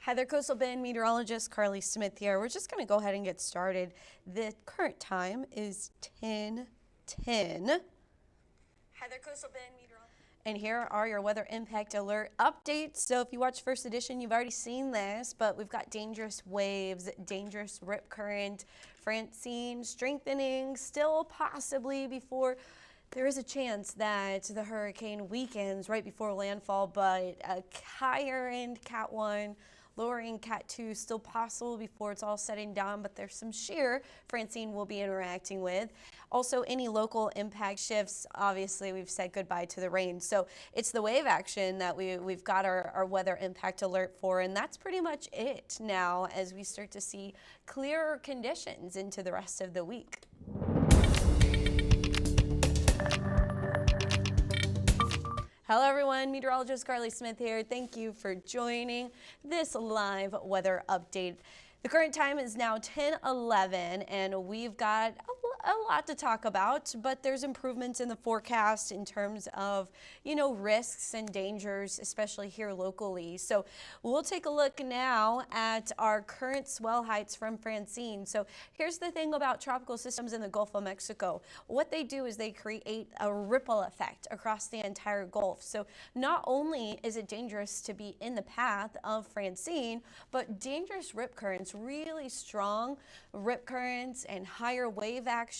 Heather Coastal Bend meteorologist Carly Smith here. We're just going to go ahead and get started. The current time is 10:10. Heather Coastal Bend meteorologist. And here are your weather impact alert updates. So if you watch First Edition, you've already seen this, but we've got dangerous waves, dangerous rip current, Francine strengthening still possibly before. There is a chance that the hurricane weakens right before landfall, but a higher end Cat 1, lower end Cat 2 still possible before it's all said and done, but there's some shear Francine will be interacting with. Also, any local impact shifts, obviously we've said goodbye to the rain. So it's the wave action that we've got our weather impact alert for, and that's pretty much it now as we start to see clearer conditions into the rest of the week. Hello everyone, meteorologist Carly Smith here. Thank you for joining this live weather update. The current time is now 10:11 and we've got a lot to talk about, but there's improvements in the forecast in terms of, risks and dangers, especially here locally. So we'll take a look now at our current swell heights from Francine. So here's the thing about tropical systems in the Gulf of Mexico. What they do is they create a ripple effect across the entire Gulf. So not only is it dangerous to be in the path of Francine, but dangerous rip currents, really strong rip currents and higher wave action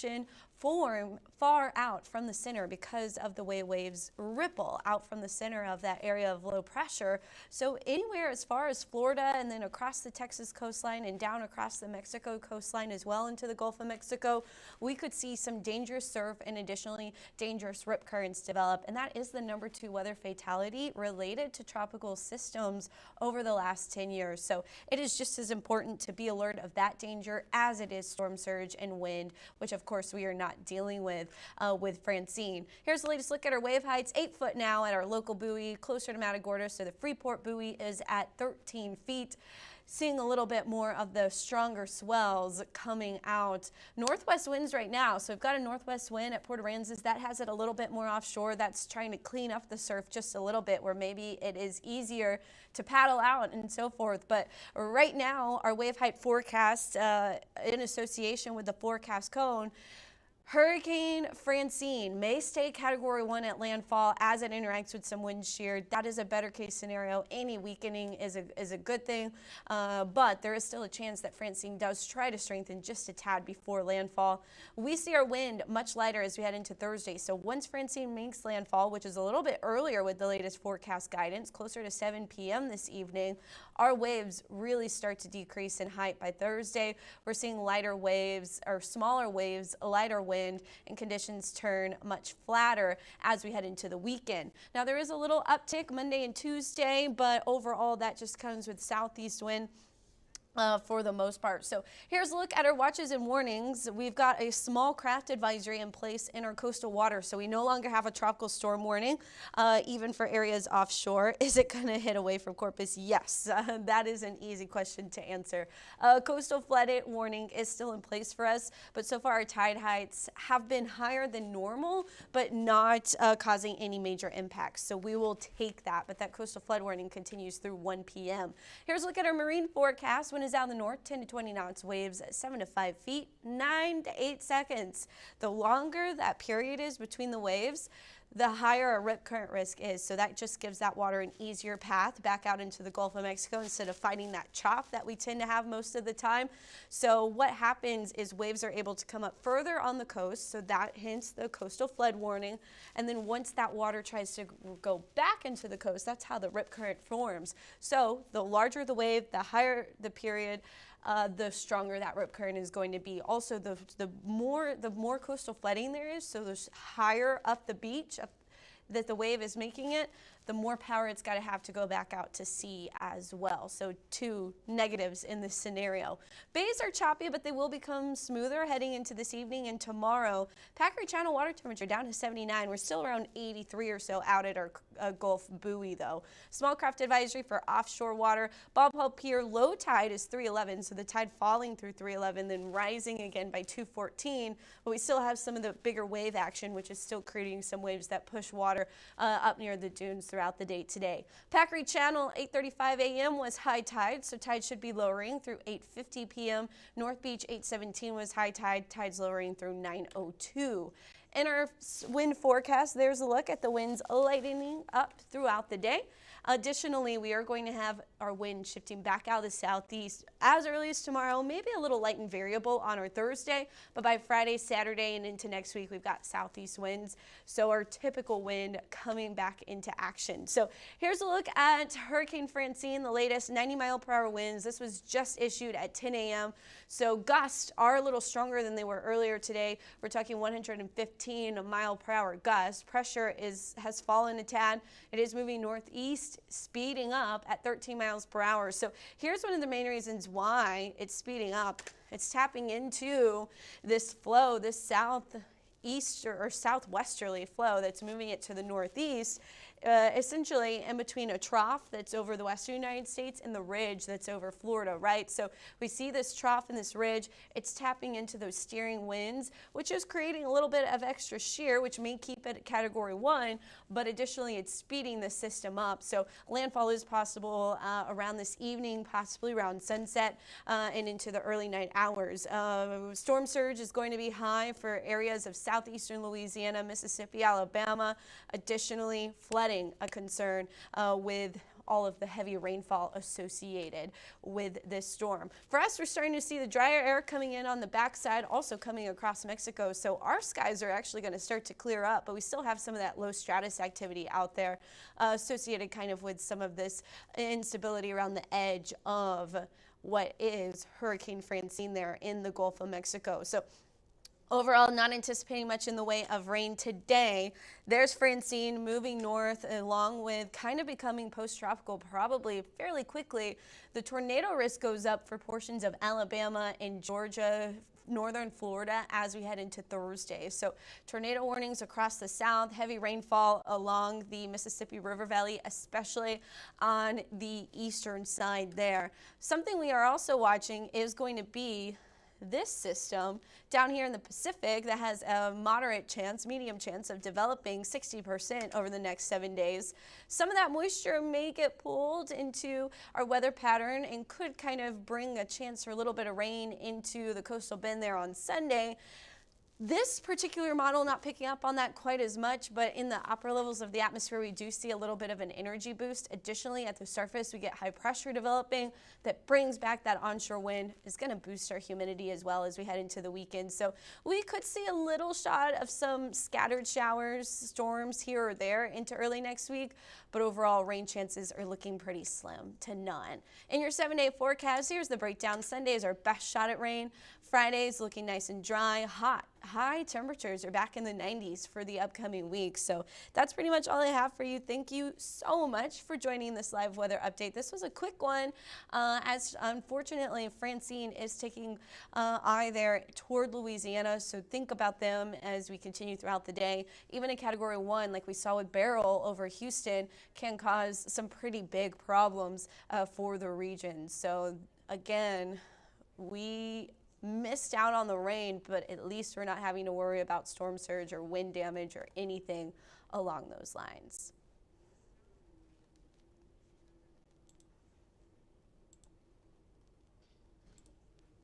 form far out from the center because of the way waves ripple out from the center of that area of low pressure. So anywhere as far as Florida and then across the Texas coastline and down across the Mexico coastline as well into the Gulf of Mexico, we could see some dangerous surf and additionally dangerous rip currents develop. And that is the #2 weather fatality related to tropical systems over the last 10 years. So it is just as important to be alert of that danger as it is storm surge and wind, which of course we are not dealing with Francine. Here's the latest look at our wave heights. 8 foot now at our local buoy closer to Matagorda. So the Freeport buoy is at 13 feet. Seeing a little bit more of the stronger swells coming out. Northwest winds right now. So we've got a northwest wind at Port Aransas. That has it a little bit more offshore. That's trying to clean up the surf just a little bit where maybe it is easier to paddle out and so forth. But right now, our wave height forecast in association with the forecast cone, Hurricane Francine may stay Category 1 at landfall as it interacts with some wind shear. That is a better case scenario. Any weakening is a good thing, but there is still a chance that Francine does try to strengthen just a tad before landfall. We see our wind much lighter as we head into Thursday. So once Francine makes landfall, which is a little bit earlier with the latest forecast guidance, closer to 7 p.m. this evening, our waves really start to decrease in height by Thursday. We're seeing lighter waves or smaller waves, lighter wind, and conditions turn much flatter as we head into the weekend. Now there is a little uptick Monday and Tuesday, but overall that just comes with southeast wind for the most part. So here's a look at our watches and warnings. We've got a small craft advisory in place in our coastal water. So we no longer have a tropical storm warning, even for areas offshore. Is it going to hit away from Corpus? Yes, that is an easy question to answer. Coastal flood warning is still in place for us, but so far our tide heights have been higher than normal, but not causing any major impacts. So we will take that, but that coastal flood warning continues through 1 p.m. Here's a look at our marine forecast. Wind is out in the north, 10 to 20 knots, waves at 7 to 5 feet, 9 to 8 seconds. The longer that period is between the waves, the higher a rip current risk is. So that just gives that water an easier path back out into the Gulf of Mexico instead of fighting that chop that we tend to have most of the time. So what happens is waves are able to come up further on the coast, so that hence the coastal flood warning. And then once that water tries to go back into the coast, that's how the rip current forms. So the larger the wave, the higher the period, the stronger that rip current is going to be. Also, the more coastal flooding there is, so the higher up the beach that the wave is making it, the more power it's got to have go back out to sea as well. So 2 negatives in this scenario. Bays are choppy, but they will become smoother heading into this evening and tomorrow. Packery Channel water temperature down to 79. We're still around 83 or so out at our Gulf buoy though. Small craft advisory for offshore water. Bob Hall Pier low tide is 311, so the tide falling through 311, then rising again by 214. But we still have some of the bigger wave action, which is still creating some waves that push water up near the dunes throughout the day today. Packery Channel, 8:35 a.m. was high tide, so tide should be lowering through 8:50 p.m. North Beach, 8:17 was high tide, tides lowering through 9:02. In our wind forecast, there's a look at the winds lightening up throughout the day. Additionally, we are going to have our wind shifting back out of the southeast as early as tomorrow, maybe a little light and variable on our Thursday, but by Friday, Saturday, and into next week, we've got southeast winds. So our typical wind coming back into action. So here's a look at Hurricane Francine, the latest 90-mile-per-hour winds. This was just issued at 10 a.m. So gusts are a little stronger than they were earlier today. We're talking 115-mile-per-hour gusts. Pressure has fallen a tad. It is moving northeast, speeding up at 13 miles per hour. So here's one of the main reasons why it's speeding up. It's tapping into this flow, this southeast or southwesterly flow that's moving it to the northeast, essentially in between a trough that's over the western United States and the ridge that's over Florida, right? So we see this trough and this ridge, it's tapping into those steering winds, which is creating a little bit of extra shear, which may keep it at Category 1, but additionally it's speeding the system up. So landfall is possible around this evening, possibly around sunset and into the early night hours. Storm surge is going to be high for areas of southeastern Louisiana, Mississippi, Alabama. Additionally, flooding a concern with all of the heavy rainfall associated with this storm. For us, we're starting to see the drier air coming in on the backside, also coming across Mexico. So our skies are actually going to start to clear up, but we still have some of that low stratus activity out there associated kind of with some of this instability around the edge of what is Hurricane Francine there in the Gulf of Mexico. So overall, not anticipating much in the way of rain today. There's Francine moving north along with kind of becoming post-tropical probably fairly quickly. The tornado risk goes up for portions of Alabama and Georgia, northern Florida as we head into Thursday. So tornado warnings across the south, heavy rainfall along the Mississippi River Valley, especially on the eastern side there. Something we are also watching is going to be this system down here in the Pacific that has a moderate chance, medium chance of developing 60% over the next 7 days. Some of that moisture may get pulled into our weather pattern and could kind of bring a chance for a little bit of rain into the coastal bend there on Sunday. This particular model not picking up on that quite as much, but in the upper levels of the atmosphere, we do see a little bit of an energy boost. Additionally, at the surface, we get high pressure developing that brings back that onshore wind. Is going to boost our humidity as well as we head into the weekend. So we could see a little shot of some scattered showers, storms here or there into early next week, but overall rain chances are looking pretty slim to none. In your 7-day forecast, here's the breakdown. Sunday is our best shot at rain. Friday's looking nice and dry, hot. High temperatures are back in the 90s for the upcoming week. So that's pretty much all I have for you. Thank you so much for joining this live weather update. This was a quick one as unfortunately Francine is taking eye there toward Louisiana. So think about them as we continue throughout the day. Even a Category 1 like we saw with Beryl over Houston can cause some pretty big problems for the region. So again, we missed out on the rain, but at least we're not having to worry about storm surge or wind damage or anything along those lines.